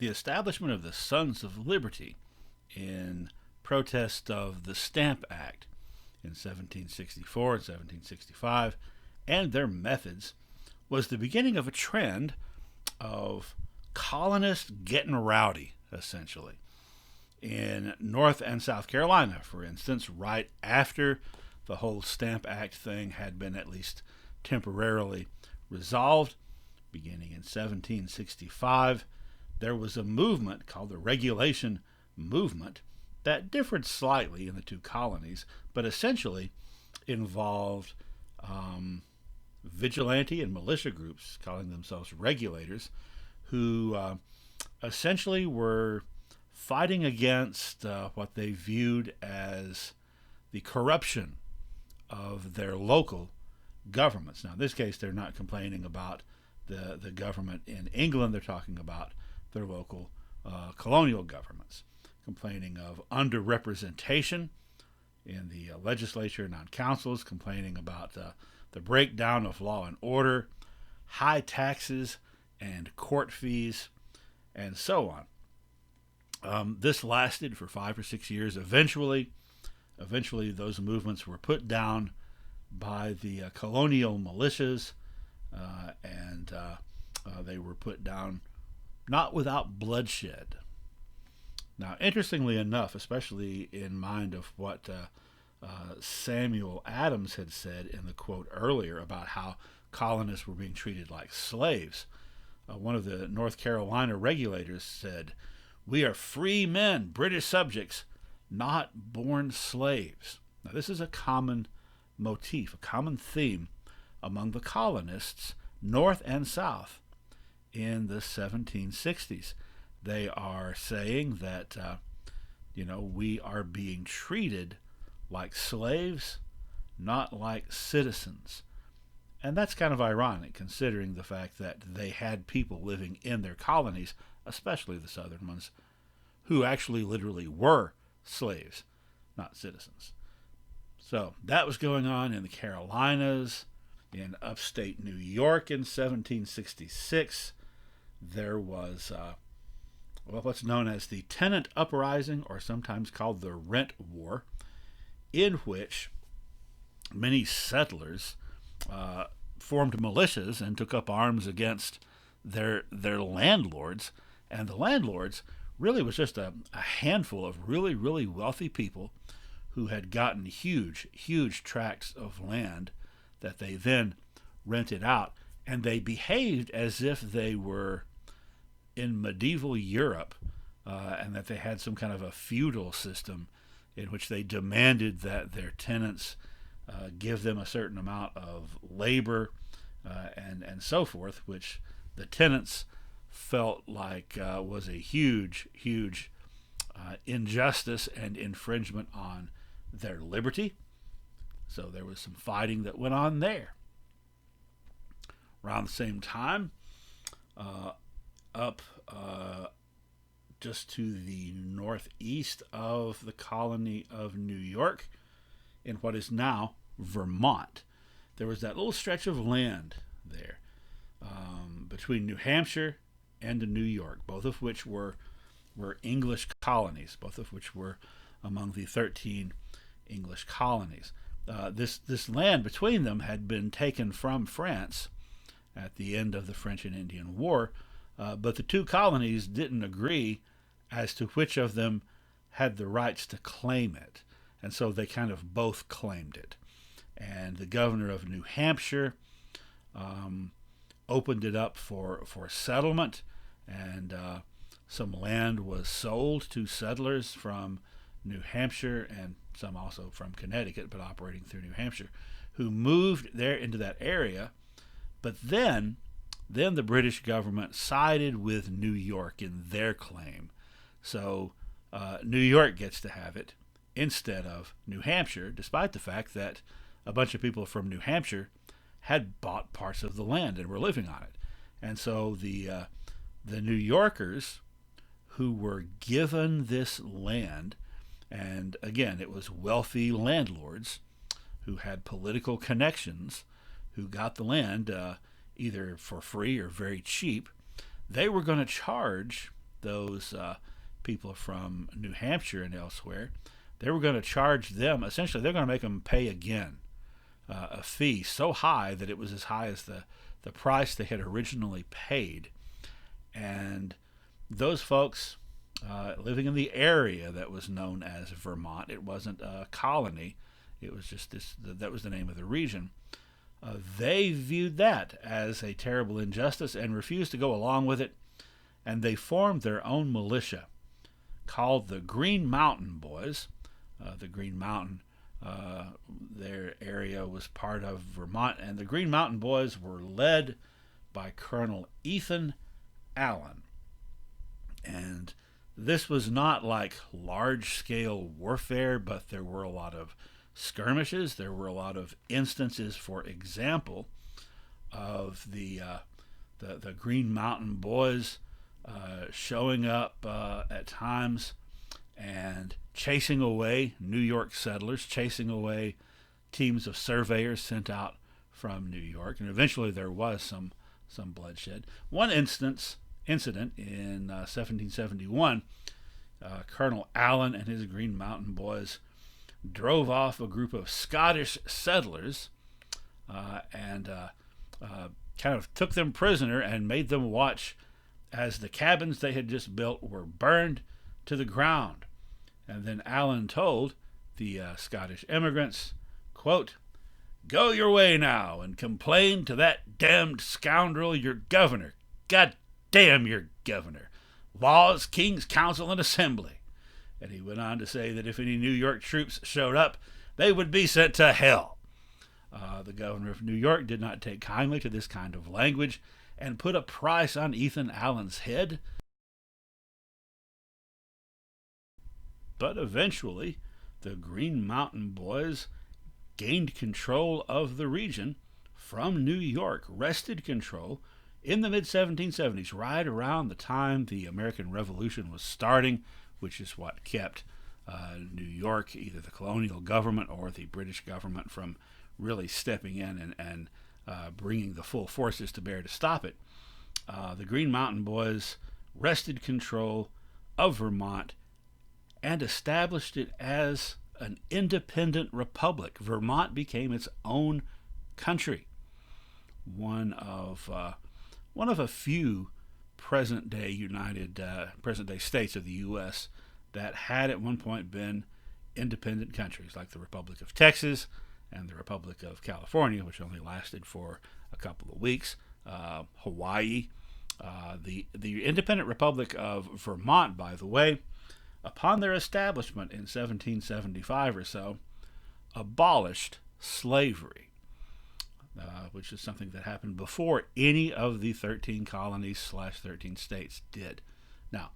the establishment of the Sons of Liberty in protest of the Stamp Act in 1764 and 1765 and their methods was the beginning of a trend of colonists getting rowdy, essentially. In North and South Carolina, for instance, right after the whole Stamp Act thing had been at least temporarily resolved, beginning in 1765, there was a movement called the Regulation Movement that differed slightly in the two colonies, but essentially involved vigilante and militia groups, calling themselves regulators, who essentially were fighting against what they viewed as the corruption of their local governments. Now, in this case, they're not complaining about the government in England. They're talking about their local colonial governments, complaining of underrepresentation in the legislature and on councils, complaining about the breakdown of law and order, high taxes and court fees, and so on. This lasted for 5 or 6 years. Eventually, those movements were put down by the colonial militias, and they were put down not without bloodshed. Now, interestingly enough, especially in mind of what Samuel Adams had said in the quote earlier about how colonists were being treated like slaves, one of the North Carolina regulators said, "We are free men, British subjects, not born slaves." Now, this is a common motif, a common theme among the colonists, North and South, in the 1760s. They are saying that, we are being treated like slaves, not like citizens. And that's kind of ironic, considering the fact that they had people living in their colonies, especially the southern ones, who actually literally were slaves, not citizens. So that was going on in the Carolinas. In upstate New York in 1766, there was what's known as the Tenant Uprising, or sometimes called the Rent War, in which many settlers formed militias and took up arms against their landlords. And the landlords really was just a handful of really, really wealthy people who had gotten huge tracts of land that they then rented out. And they behaved as if they were in medieval Europe, and that they had some kind of a feudal system in which they demanded that their tenants give them a certain amount of labor and so forth, which the tenants felt like was a huge injustice and infringement on their liberty. So there was some fighting that went on there. Around the same time, up just to the northeast of the colony of New York, in what is now Vermont, there was that little stretch of land there between New Hampshire and New York, both of which were English colonies, both of which were among the 13 English colonies. This land between them had been taken from France at the end of the French and Indian War, but the two colonies didn't agree as to which of them had the rights to claim it, and so they kind of both claimed it. And the governor of New Hampshire opened it up for settlement, and some land was sold to settlers from New Hampshire and some also from Connecticut, but operating through New Hampshire, who moved there into that area. But then the British government sided with New York in their claim. So New York gets to have it instead of New Hampshire, despite the fact that a bunch of people from New Hampshire had bought parts of the land and were living on it. And so the New Yorkers who were given this land, and again, it was wealthy landlords who had political connections, who got the land either for free or very cheap, they were going to charge those people from New Hampshire and elsewhere, they were going to charge them, essentially, they're going to make them pay again a fee so high that it was as high as the price they had originally paid. And those folks living in the area that was known as Vermont, it wasn't a colony, it was just that was the name of the region. They viewed that as a terrible injustice and refused to go along with it, and they formed their own militia called the Green Mountain Boys. The Green Mountain, their area was part of Vermont, and the Green Mountain Boys were led by Colonel Ethan Allen. And this was not like large-scale warfare, but there were a lot of skirmishes. There were a lot of instances, for example, of the Green Mountain Boys showing up at times and chasing away New York settlers, chasing away teams of surveyors sent out from New York, and eventually there was some bloodshed. One incident in 1771, Colonel Allen and his Green Mountain Boys drove off a group of Scottish settlers and kind of took them prisoner and made them watch as the cabins they had just built were burned to the ground. And then Allen told the Scottish immigrants, quote, "Go your way now and complain to that damned scoundrel, your governor. God damn your governor. Laws, King's Council, and Assembly." And he went on to say that if any New York troops showed up, they would be sent to hell. The governor of New York did not take kindly to this kind of language and put a price on Ethan Allen's head. But eventually, the Green Mountain Boys gained control of the region from New York, wrested control in the mid-1770s, right around the time the American Revolution was starting, which is what kept New York, either the colonial government or the British government, from really stepping in and bringing the full forces to bear to stop it. The Green Mountain Boys wrested control of Vermont and established it as an independent republic. Vermont became its own country. One of a few present-day states of the U.S. that had at one point been independent countries, like the Republic of Texas and the Republic of California, which only lasted for a couple of weeks. Hawaii, the independent Republic of Vermont, by the way, upon their establishment in 1775 or so, abolished slavery, which is something that happened before any of the 13 colonies/13 states did. Now,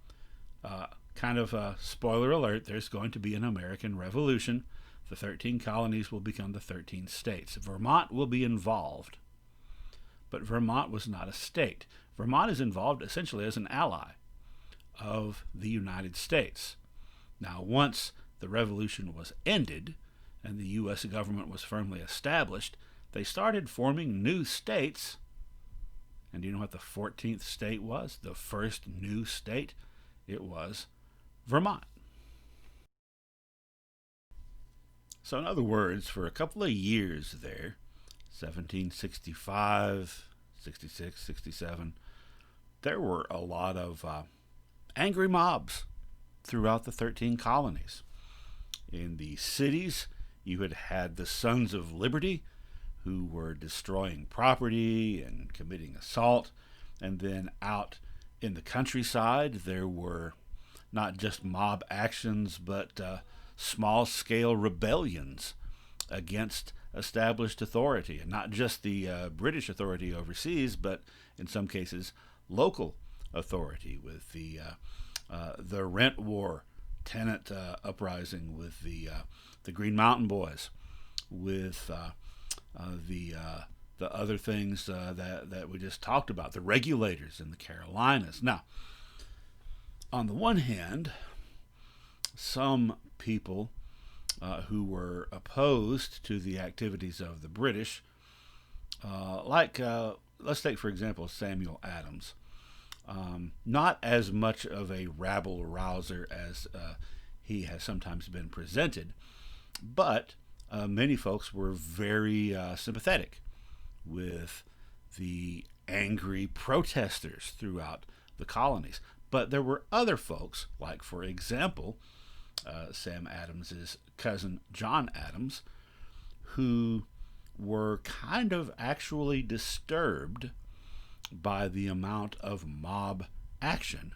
kind of a spoiler alert, there's going to be an American Revolution. The 13 colonies will become the 13 states. Vermont will be involved, but Vermont was not a state. Vermont is involved essentially as an ally of the United States. Now, once the revolution was ended and the U.S. government was firmly established, they started forming new states. And do you know what the 14th state was? The first new state? It was Vermont. So in other words, for a couple of years there, 1765, 66, 67, there were a lot of angry mobs throughout the 13 colonies. In the cities, you had the Sons of Liberty, who were destroying property and committing assault. And then out in the countryside, there were not just mob actions, but small-scale rebellions against established authority, and not just the British authority overseas, but in some cases local authority, with the Rent War, Tenant Uprising, with the Green Mountain Boys, with the other things that we just talked about, the regulators in the Carolinas. Now, on the one hand, some people who were opposed to the activities of the British, let's take, for example, Samuel Adams. Not as much of a rabble-rouser as he has sometimes been presented, but many folks were very sympathetic with the angry protesters throughout the colonies. But there were other folks, like, for example, Sam Adams's cousin John Adams, who were kind of actually disturbed by the amount of mob action,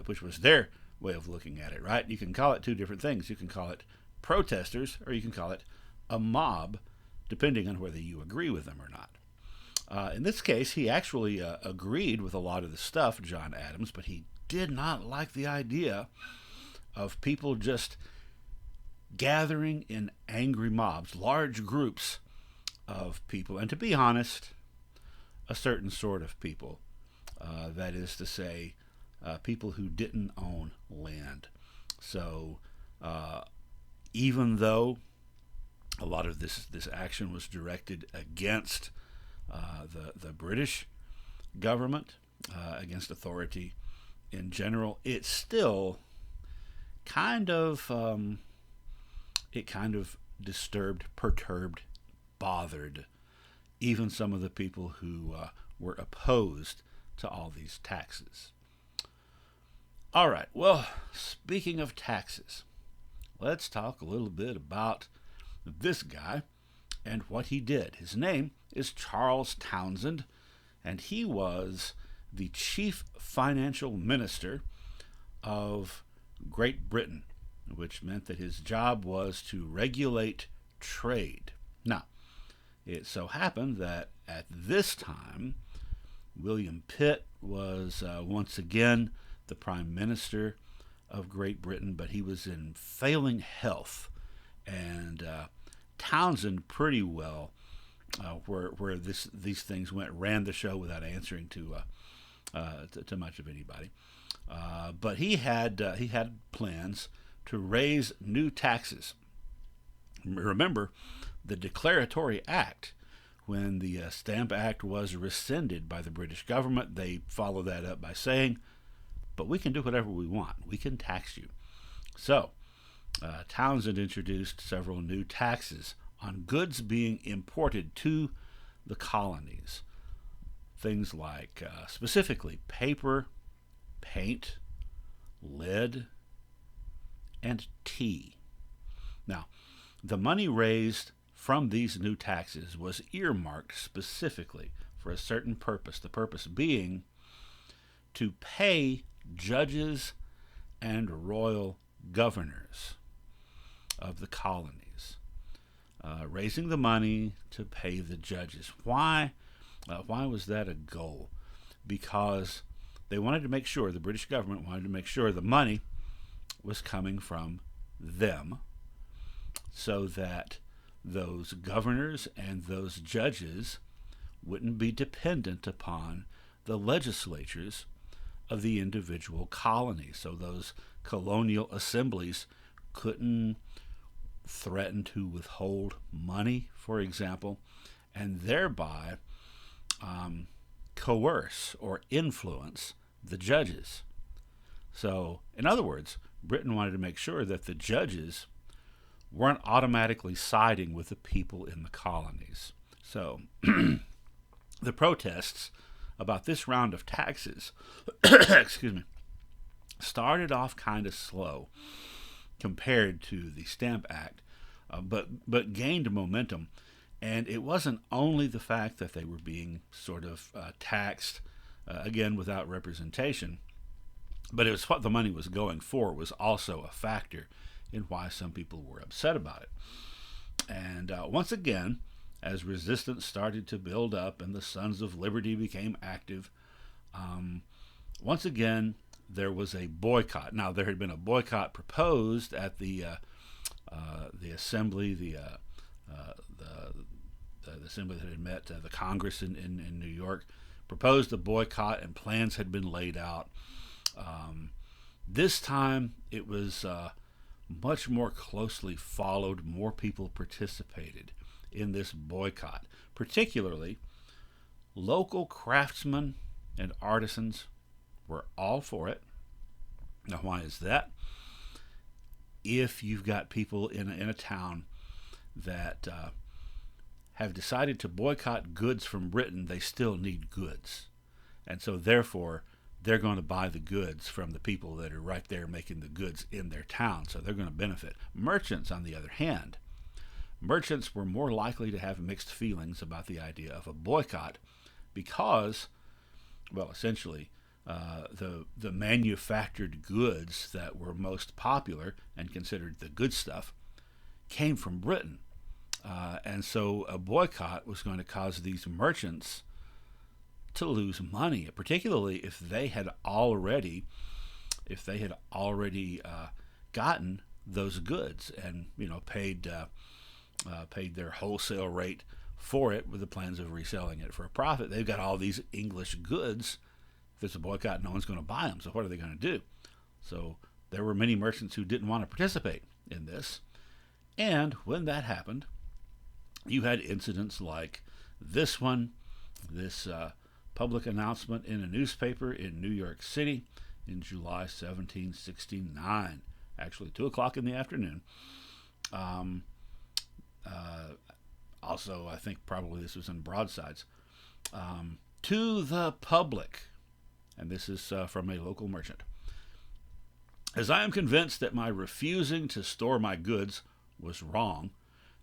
which was their way of looking at it, right? You can call it two different things. You can call it protesters, or you can call it a mob, depending on whether you agree with them or not. In this case, he actually agreed with a lot of the stuff, John Adams, but he did not like the idea of people just gathering in angry mobs, large groups of people, and to be honest, a certain sort of people. That is to say, people who didn't own land. So even though a lot of this action was directed against the British government, against authority in general, it still kind of disturbed, perturbed, bothered even some of the people who were opposed to all these taxes. All right, well, speaking of taxes, let's talk a little bit about this guy and what he did. His name is Charles Townsend, and he was the chief financial minister of Great Britain, which meant that his job was to regulate trade. Now, it so happened that at this time, William Pitt was once again the Prime Minister of Great Britain, but he was in failing health, and Townsend pretty well, where these things went, ran the show without answering to much of anybody. But he had plans to raise new taxes. Remember, the Declaratory Act, when the Stamp Act was rescinded by the British government, they followed that up by saying, but we can do whatever we want. We can tax you. So Townsend introduced several new taxes on goods being imported to the colonies. Things like, specifically, paper, paint, lead, and tea. Now, the money raised from these new taxes was earmarked specifically for a certain purpose, the purpose being to pay judges and royal governors of the colonies, raising the money to pay the judges. Why was that a goal? Because they wanted to make sure, the British government wanted to make sure the money was coming from them, so that those governors and those judges wouldn't be dependent upon the legislatures of the individual colonies. So those colonial assemblies couldn't threaten to withhold money, for example, and thereby coerce or influence the judges. So, in other words, Britain wanted to make sure that the judges weren't automatically siding with the people in the colonies. So, the protests about this round of taxes excuse me, started off kind of slow compared to the Stamp Act, but gained momentum. And it wasn't only the fact that they were being sort of taxed, again, without representation, but it was what the money was going for was also a factor in why some people were upset about it. And once again, as resistance started to build up and the Sons of Liberty became active, once again, there was a boycott. Now, there had been a boycott proposed at the assembly, the assembly that had met, the Congress in New York, proposed a boycott, and plans had been laid out. This time, it was much more closely followed. More people participated in this boycott, particularly local craftsmen and artisans were all for it. Now, why is that? If you've got people in a town that have decided to boycott goods from Britain, they still need goods. And so therefore, they're going to buy the goods from the people that are right there making the goods in their town. So they're going to benefit. Merchants, on the other hand, merchants were more likely to have mixed feelings about the idea of a boycott because, well, essentially, the manufactured goods that were most popular and considered the good stuff came from Britain. And so a boycott was going to cause these merchants to lose money, particularly if they had already gotten those goods and paid their wholesale rate for it with the plans of reselling it for a profit. They've got all these English goods. If it's a boycott, no one's going to buy them. So what are they going to do? So there were many merchants who didn't want to participate in this. And when that happened, you had incidents like this one, this public announcement in a newspaper in New York City in July 1769, actually 2 o'clock in the afternoon. Also, I think probably this was in broadsides. To the public, and this is from a local merchant. As I am convinced that my refusing to store my goods was wrong,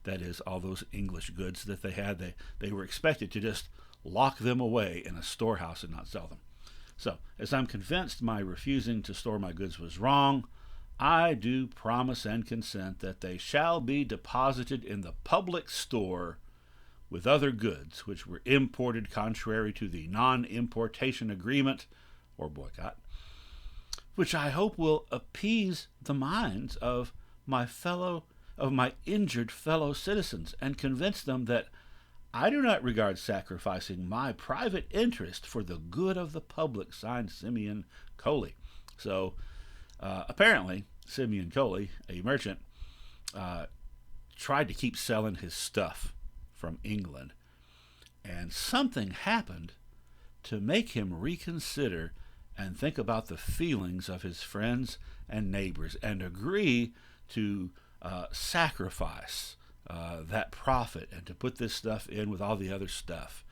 that is, all those English goods that they had, they were expected to just lock them away in a storehouse and not sell them. So, as I'm convinced my refusing to store my goods was wrong, I do promise and consent that they shall be deposited in the public store with other goods which were imported contrary to the non-importation agreement or boycott, which I hope will appease the minds of my injured fellow citizens and convince them that I do not regard sacrificing my private interest for the good of the public, signed Simeon Coley. So apparently Simeon Coley, a merchant, tried to keep selling his stuff from England, and something happened to make him reconsider and think about the feelings of his friends and neighbors and agree to sacrifice that profit and to put this stuff in with all the other stuff.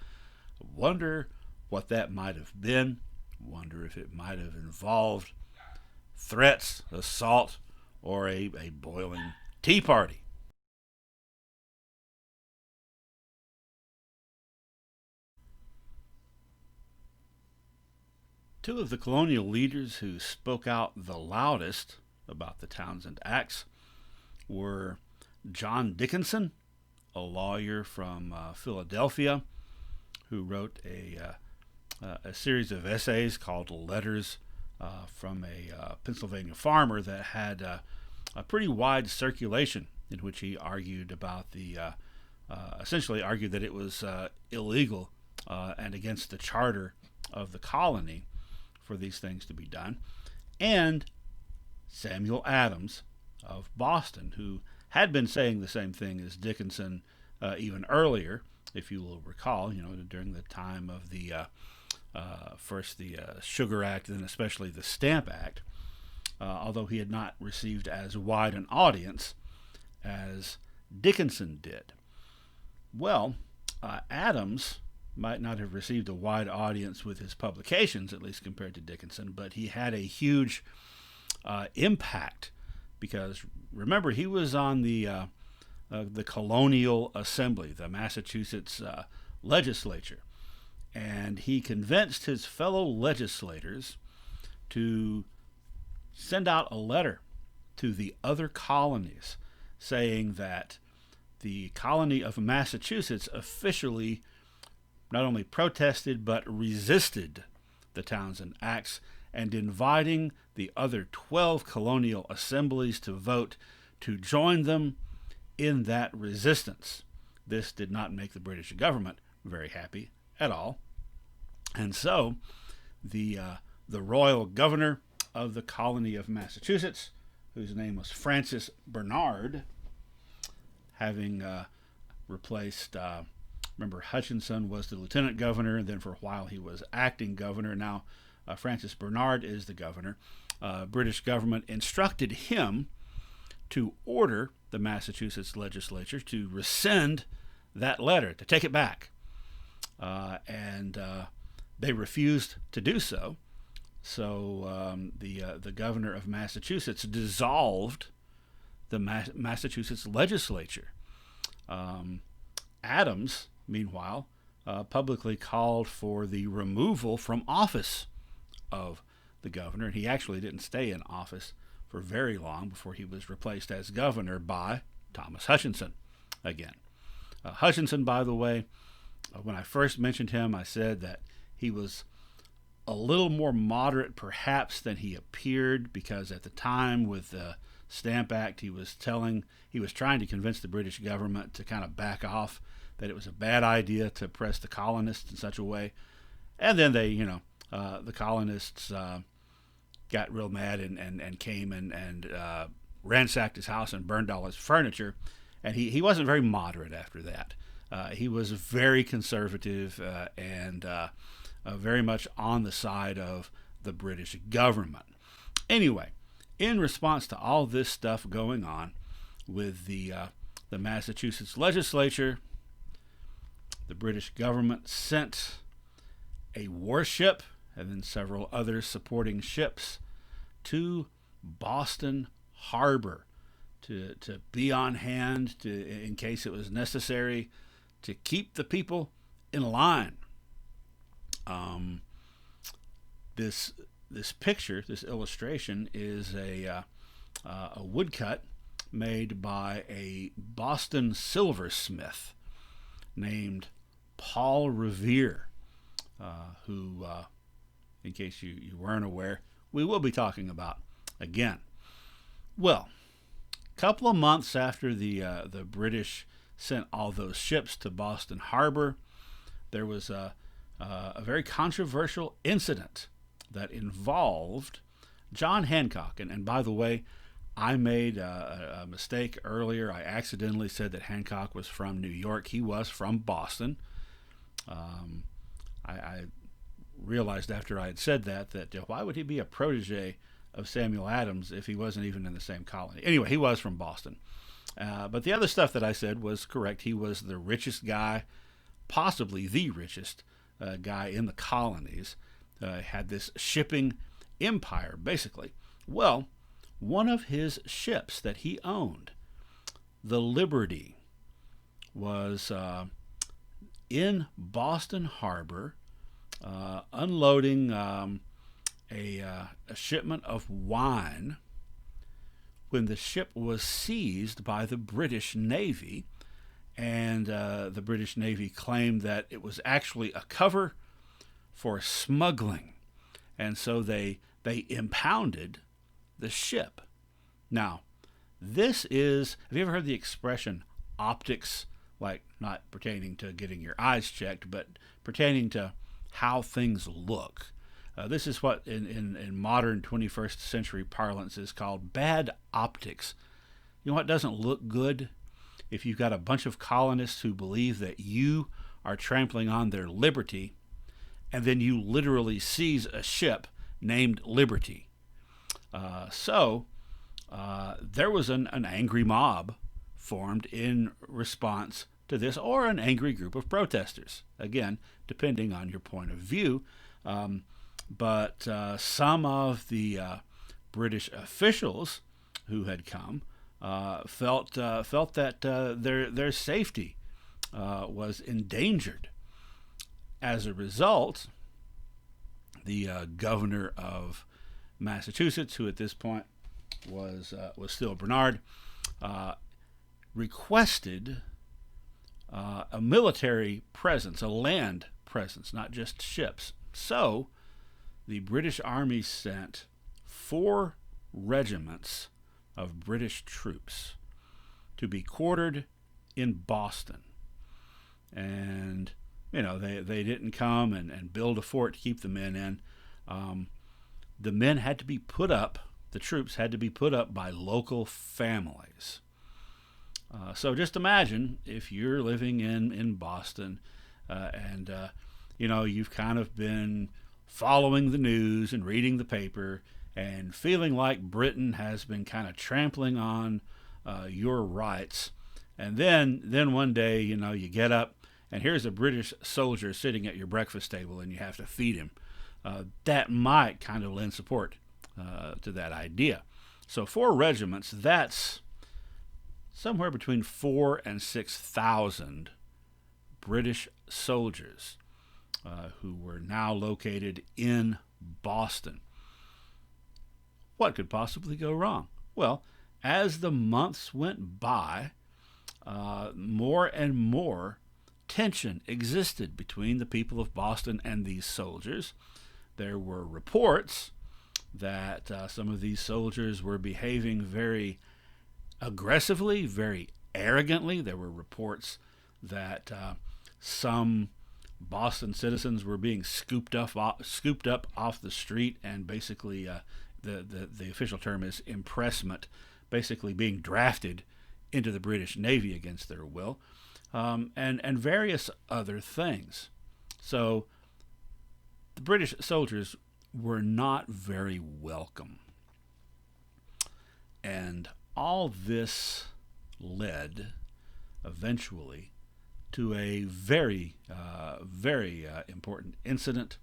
Wonder what that might have been. Wonder if it might have involved threats, assault, or a boiling tea party. Two of the colonial leaders who spoke out the loudest about the Townsend Acts were John Dickinson, a lawyer from Philadelphia, who wrote a series of essays called Letters from a Pennsylvania farmer that had a pretty wide circulation, in which he argued about essentially argued that it was illegal and against the charter of the colony for these things to be done. And Samuel Adams of Boston, who had been saying the same thing as Dickinson even earlier, if you will recall, during the time of the first the Sugar Act, and then especially the Stamp Act, although he had not received as wide an audience as Dickinson did. Well, Adams might not have received a wide audience with his publications, at least compared to Dickinson, but he had a huge impact because, remember, he was on the Colonial Assembly, the Massachusetts legislature, and he convinced his fellow legislators to send out a letter to the other colonies saying that the colony of Massachusetts officially not only protested but resisted the Townsend Acts, and inviting the other 12 colonial assemblies to vote to join them in that resistance. This did not make the British government very happy at all. And so the royal governor of the colony of Massachusetts, whose name was Francis Bernard, having replaced, remember, Hutchinson was the lieutenant governor, and then for a while he was acting governor. Now Francis Bernard is the governor. British government instructed him to order the Massachusetts legislature to rescind that letter, to take it back. And they refused to do so. So the governor of Massachusetts dissolved the Massachusetts legislature. Adams, meanwhile, publicly called for the removal from office of the governor, and he actually didn't stay in office for very long before he was replaced as governor by Thomas Hutchinson again. Hutchinson, by the way, when I first mentioned him, I said that he was a little more moderate perhaps than he appeared, because at the time with the Stamp Act, he was trying to convince the British government to kind of back off, that it was a bad idea to oppress the colonists in such a way. And then they, the colonists got real mad and came and ransacked his house and burned all his furniture. And he wasn't very moderate after that. He was very conservative and very much on the side of the British government. Anyway, in response to all this stuff going on with the Massachusetts legislature, the British government sent a warship and then several other supporting ships to Boston Harbor to be on hand in case it was necessary to keep the people in line. This picture, this illustration, is a woodcut made by a Boston silversmith named Paul Revere, who, in case you weren't aware, we will be talking about again. Well, a couple of months after the British sent all those ships to Boston Harbor, there was a very controversial incident that involved John Hancock. And by the way, I made a mistake earlier. I accidentally said that Hancock was from New York. He was from Boston. I realized after I had said that why would he be a protege of Samuel Adams if he wasn't even in the same colony? Anyway, he was from Boston. But the other stuff that I said was correct. He was the richest guy, possibly the richest guy in the colonies. Had this shipping empire, basically. Well, one of his ships that he owned, the Liberty, was in Boston Harbor unloading a shipment of wine when the ship was seized by the British Navy, and the British Navy claimed that it was actually a cover for smuggling, and so they impounded the ship. Now, this is, have you ever heard the expression optics, like not pertaining to getting your eyes checked, but pertaining to how things look? This is what in modern 21st century parlance is called bad optics. You know what doesn't look good? If you've got a bunch of colonists who believe that you are trampling on their liberty, and then you literally seize a ship named Liberty. So there was an angry mob formed in response to this, or an angry group of protesters, again, depending on your point of view. But some of the British officials who had come felt that their safety was endangered. As a result, the governor of Massachusetts, who at this point was still Bernard, requested a military presence, a land presence, not just ships. So the British Army sent 4 regiments of British troops to be quartered in Boston. And they didn't come and build a fort to keep the men in. The men had to be put up, the troops had to be put up by local families. So just imagine if you're living in Boston and you've kind of been following the news and reading the paper and feeling like Britain has been kind of trampling on your rights. And then one day, you get up and here's a British soldier sitting at your breakfast table and you have to feed him. That might kind of lend support to that idea. So 4 regiments, that's somewhere between 4,000 and 6,000 British soldiers who were now located in Boston. What could possibly go wrong? Well, as the months went by, more and more tension existed between the people of Boston and these soldiers. There were reports that some of these soldiers were behaving very aggressively, very arrogantly. There were reports that some Boston citizens were being scooped up off the street, and basically the official term is impressment, basically being drafted into the British Navy against their will, and various other things. So the British soldiers were not very welcome. And all this led eventually to a very important incident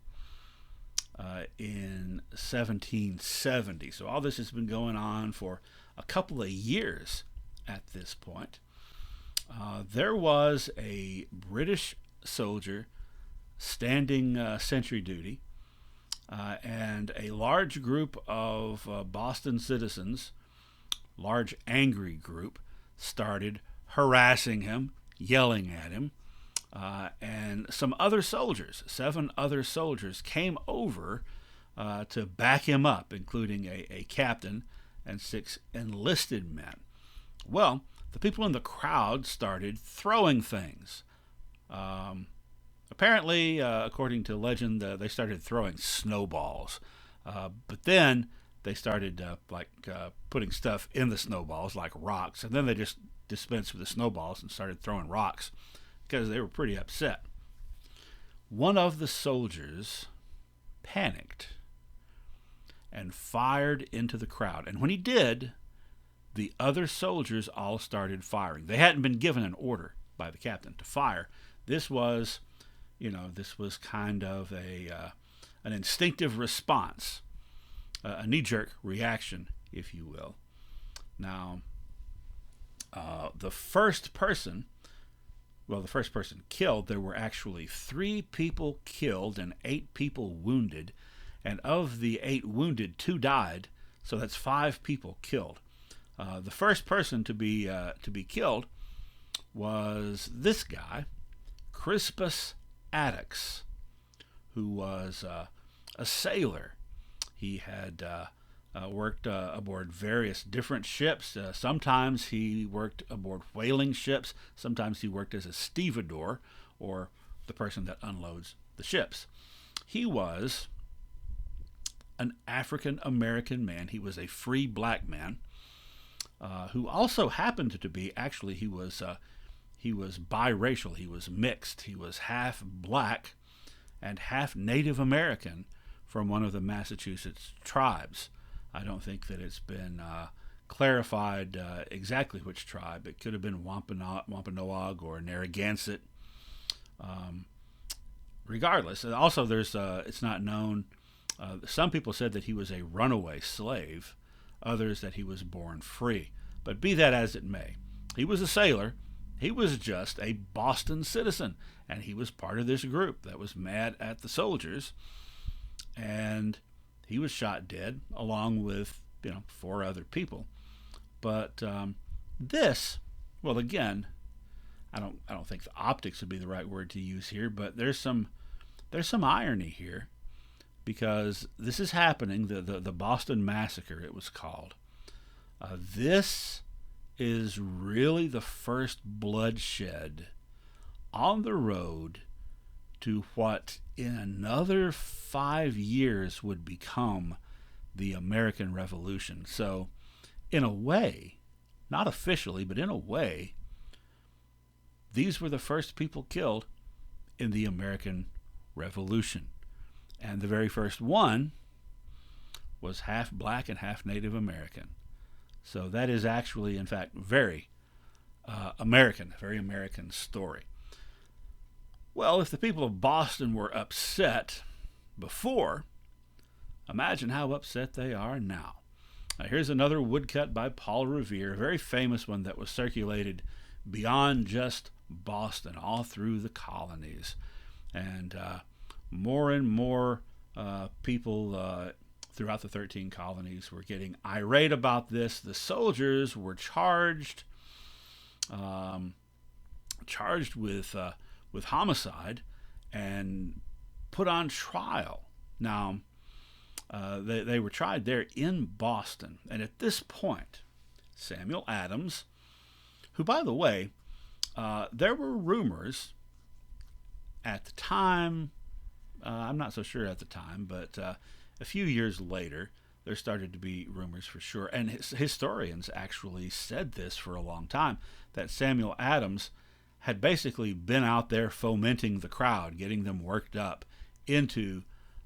in 1770. So all this has been going on for a couple of years at this point. There was a British soldier standing sentry duty, and a large group of Boston citizens, large angry group, started harassing him, yelling at him, and some other soldiers, 7 other soldiers, came over to back him up, including a captain and 6 enlisted men. Well, the people in the crowd started throwing things. Apparently, according to legend, they started throwing snowballs. But then they started putting stuff in the snowballs, like rocks, and then they just dispensed with the snowballs and started throwing rocks because they were pretty upset. One of the soldiers panicked and fired into the crowd. And when he did, the other soldiers all started firing. They hadn't been given an order by the captain to fire. This was kind of an instinctive response, a knee-jerk reaction, if you will. Now, the first person killed, there were actually 3 people killed and 8 people wounded. And of the 8 wounded, 2 died, so that's 5 people killed. The first person to be killed was this guy, Crispus Adams, who was a sailor. He had worked aboard various different ships. Sometimes he worked aboard whaling ships. Sometimes he worked as a stevedore, or the person that unloads the ships. He was an African American man. He was a free black man who also happened to be, actually, he was biracial. He was mixed. He was half black and half Native American from one of the Massachusetts tribes. I don't think that it's been clarified exactly which tribe. It could have been Wampanoag or Narragansett. Regardless, also it's not known. Some people said that he was a runaway slave, others that he was born free. But be that as it may, he was a sailor. He was just a Boston citizen, and he was part of this group that was mad at the soldiers, and he was shot dead along with 4 other people. But well, again, I don't think the optics would be the right word to use here, but there's some irony here, because this is happening. The Boston Massacre, it was called. This is really the first bloodshed on the road to what in another 5 years would become the American Revolution. So in a way, not officially, but in a way, these were the first people killed in the American Revolution. And the very first one was half black and half Native American. So that is actually, in fact, very American, a very American story. Well, if the people of Boston were upset before, imagine how upset they are now. Here's another woodcut by Paul Revere, a very famous one that was circulated beyond just Boston, all through the colonies. And more and more people throughout the 13 colonies were getting irate about this. The soldiers were charged with homicide and put on trial. Now, they were tried there in Boston. And at this point, Samuel Adams, who, by the way, there were rumors at the time, I'm not so sure at the time, but a few years later, there started to be rumors for sure. And historians actually said this for a long time, that Samuel Adams had basically been out there fomenting the crowd, getting them worked up into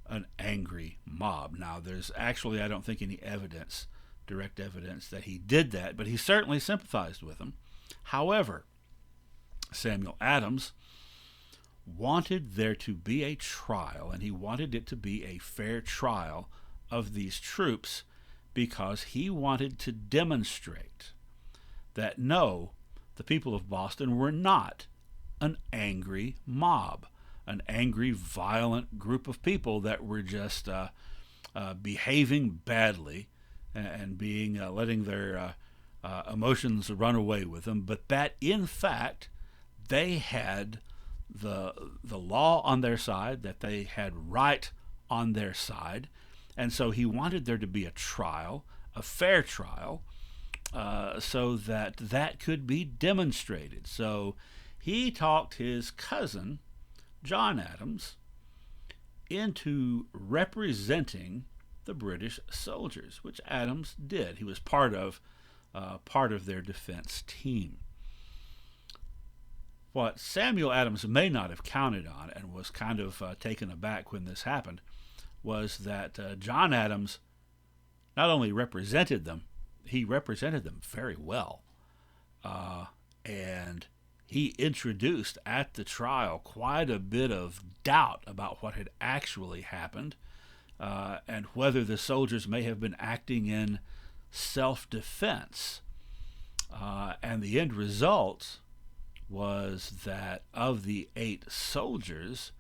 an angry mob. Now, there's actually, I don't think, any evidence, direct evidence, that he did that, but he certainly sympathized with them. However, Samuel Adams wanted there to be a trial, and he wanted it to be a fair trial of these troops, because he wanted to demonstrate that no, the people of Boston were not an angry mob, an angry, violent group of people that were just behaving badly and being letting their emotions run away with them, but that in fact they had the law on their side, that they had right on their side. And so he wanted there to be a trial, a fair trial, so that that could be demonstrated. So he talked his cousin, John Adams, into representing the British soldiers, which Adams did. He was part of their defense team. What Samuel Adams may not have counted on, and was kind of taken aback when this happened, was that John Adams not only represented them, he represented them very well. And he introduced at the trial quite a bit of doubt about what had actually happened, and whether the soldiers may have been acting in self-defense. And the end result was that of the 8 soldiers,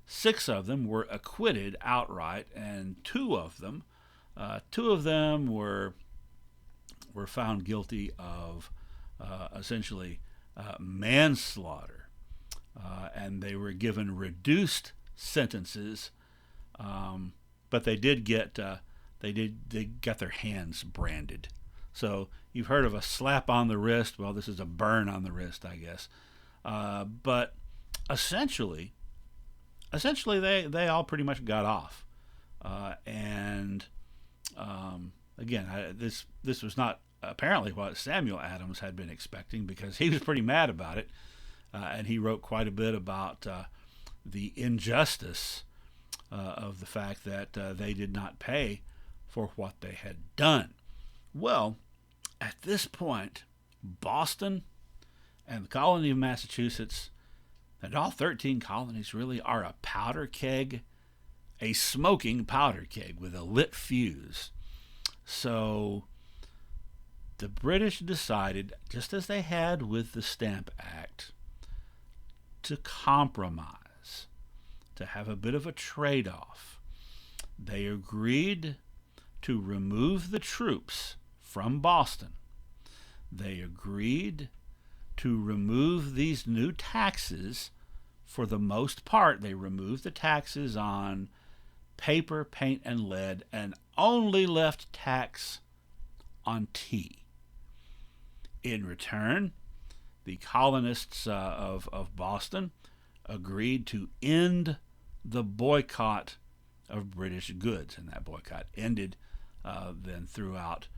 6 of them were acquitted outright, and 2 of them were found guilty of essentially manslaughter, and they were given reduced sentences, but they got their hands branded. So you've heard of a slap on the wrist. Well, this is a burn on the wrist, I guess. But essentially, they all pretty much got off. And again, this was not apparently what Samuel Adams had been expecting, because he was pretty mad about it, and he wrote quite a bit about the injustice of the fact that they did not pay for what they had done. Well, at this point, Boston and the colony of Massachusetts, and all 13 colonies really, are a powder keg, a smoking powder keg with a lit fuse. So the British decided, just as they had with the Stamp Act, to compromise, to have a bit of a trade-off. They agreed to remove the troops from Boston. They agreed to remove these new taxes. For the most part, they removed the taxes on paper, paint, and lead, and only left tax on tea. In return, the colonists of Boston agreed to end the boycott of British goods, and that boycott ended then throughout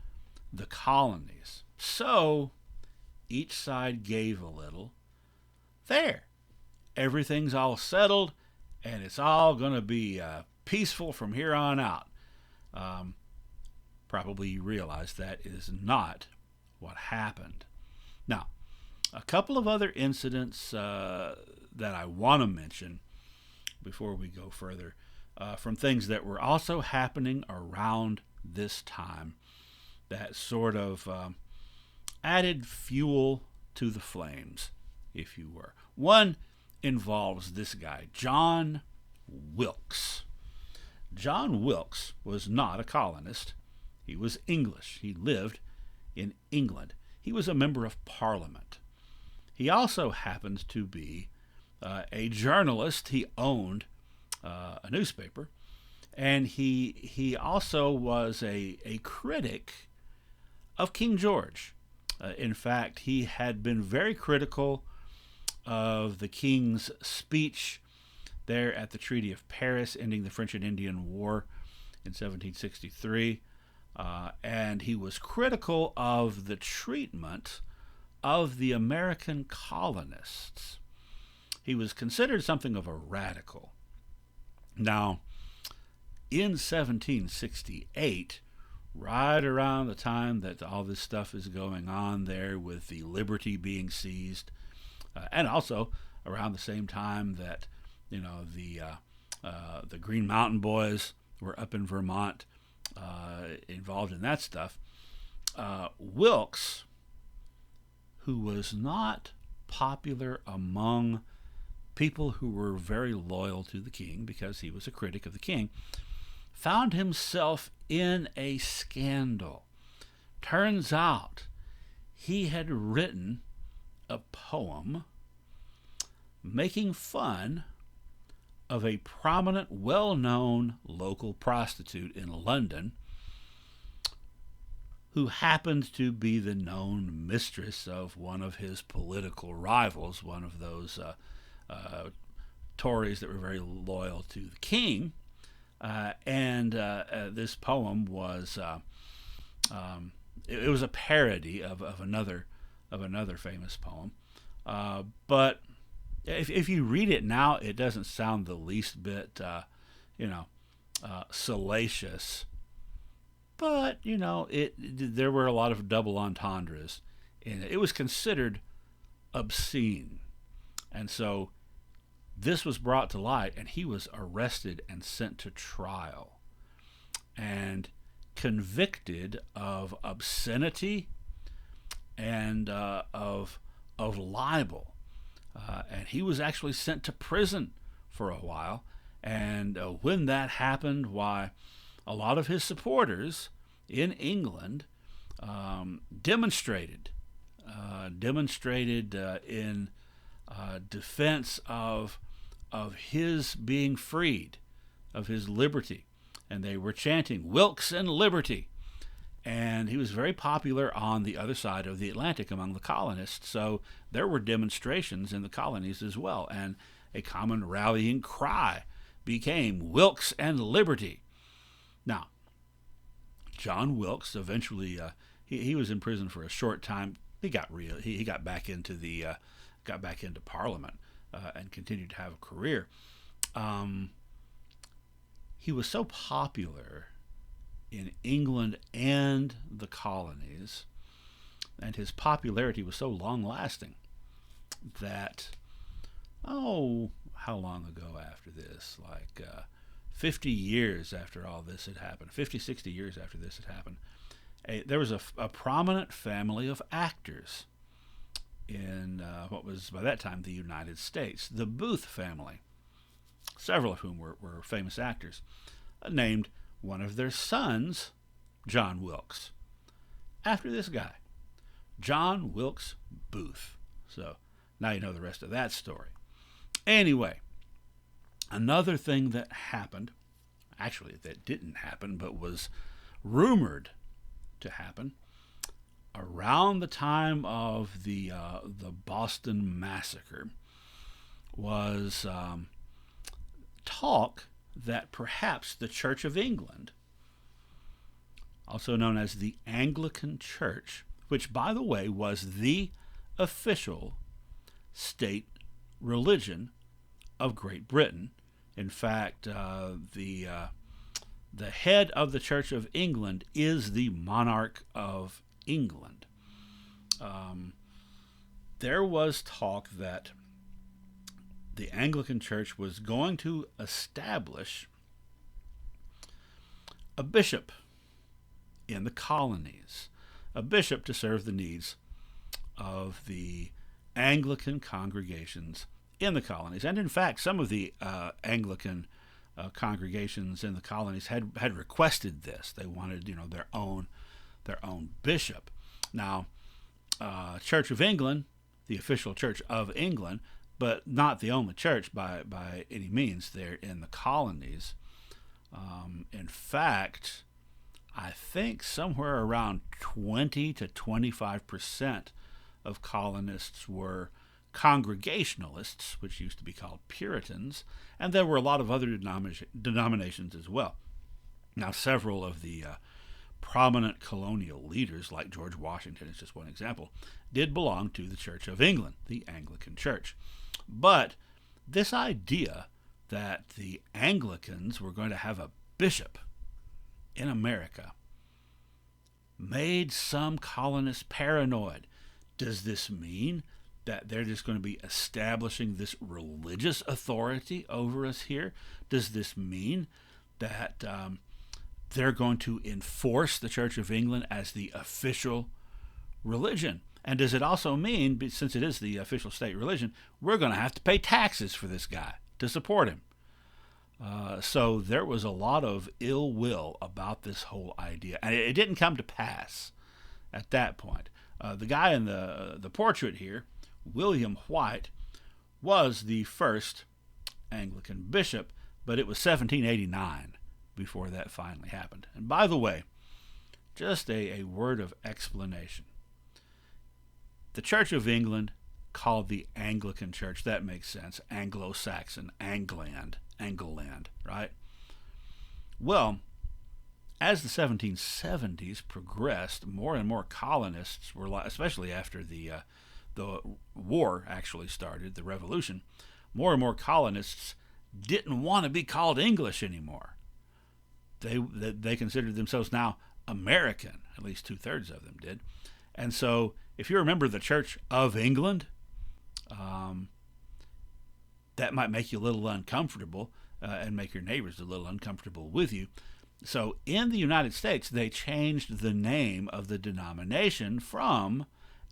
the colonies. So each side gave a little. There, everything's all settled, and it's all going to be peaceful from here on out. Probably you realize that is not what happened. Now, a couple of other incidents that I want to mention before we go further, from things that were also happening around this time that sort of added fuel to the flames, if you were. One involves this guy, John Wilkes. John Wilkes was not a colonist. He was English. He lived in England. He was a member of Parliament. He also happened to be a journalist. He owned a newspaper, and he also was a critic of King George. In fact, he had been very critical of the king's speech there at the Treaty of Paris, ending the French and Indian War in 1763, and he was critical of the treatment of the American colonists. He was considered something of a radical. Now, in 1768, right around the time that all this stuff is going on there with the Liberty being seized, and also around the same time that the Green Mountain Boys were up in Vermont, involved in that stuff, Wilkes, who was not popular among people who were very loyal to the king because he was a critic of the king, found himself in a scandal. Turns out he had written a poem making fun of a prominent, well-known local prostitute in London who happened to be the known mistress of one of his political rivals, one of those Tories that were very loyal to the king. And this poem was it was a parody of another famous poem, but if you read it now, it doesn't sound the least bit salacious. But there were a lot of double entendres in it. It was considered obscene, and so this was brought to light, and he was arrested and sent to trial and convicted of obscenity and of libel. And he was actually sent to prison for a while. And when that happened, why, a lot of his supporters in England demonstrated in defense of his being freed, of his liberty. And they were chanting, "Wilkes and liberty." And he was very popular on the other side of the Atlantic among the colonists. So there were demonstrations in the colonies as well. And a common rallying cry became "Wilkes and liberty." Now, John Wilkes eventually, he was in prison for a short time. He got back into Parliament and continued to have a career. He was so popular in England and the colonies, and his popularity was so long-lasting that, how long ago after this? Like 50 years after all this had happened, 50, 60 years after this had happened, there was a prominent family of actors in what was by that time the United States, the Booth family, several of whom were famous actors, named one of their sons John Wilkes, after this guy, John Wilkes Booth. So now you know the rest of that story. Anyway, another thing that happened, actually that didn't happen but was rumored to happen, around the time of the Boston Massacre, was talk that perhaps the Church of England, also known as the Anglican Church, which, by the way, was the official state religion of Great Britain In fact, the head of the Church of England is the monarch of England. There was talk that the Anglican Church was going to establish a bishop in the colonies, a bishop to serve the needs of the Anglican congregations in the colonies. And in fact, some of the Anglican congregations in the colonies had requested this. They wanted, their own bishop. Now, Church of England, the official Church of England, but not the only church by any means there in the colonies. In fact, I think somewhere around 20 to 25% of colonists were Congregationalists, which used to be called Puritans, and there were a lot of other denominations as well. Now, several of the prominent colonial leaders, like George Washington is just one example, did belong to the Church of England, the Anglican Church. But this idea that the Anglicans were going to have a bishop in America made some colonists paranoid. Does this mean that they're just going to be establishing this religious authority over us here? Does this mean that they're going to enforce the Church of England as the official religion? And does it also mean, since it is the official state religion, we're going to have to pay taxes for this guy to support him? So there was a lot of ill will about this whole idea, and it didn't come to pass at that point. The guy in the portrait here, William White, was the first Anglican bishop, but it was 1789 before that finally happened. And by the way, just a word of explanation. The Church of England, called the Anglican Church, that makes sense. Anglo-Saxon, Angland, right? Well, as the 1770s progressed, more and more colonists were, especially after the war actually started, the Revolution, more and more colonists didn't want to be called English anymore. They considered themselves now American, at least 2/3 of them did. And so, if you remember the Church of England, that might make you a little uncomfortable and make your neighbors a little uncomfortable with you. So in the United States, they changed the name of the denomination from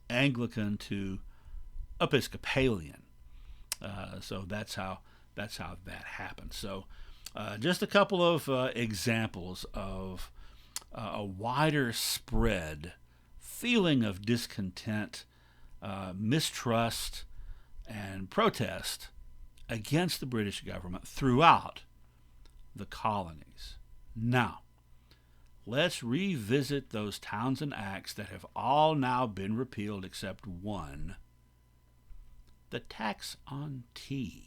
Anglican to Episcopalian. So that's how that happened. So just a couple of examples of a wider spread feeling of discontent, mistrust, and protest against the British government throughout the colonies. Now, let's revisit those Townsend Acts that have all now been repealed except one, the tax on tea.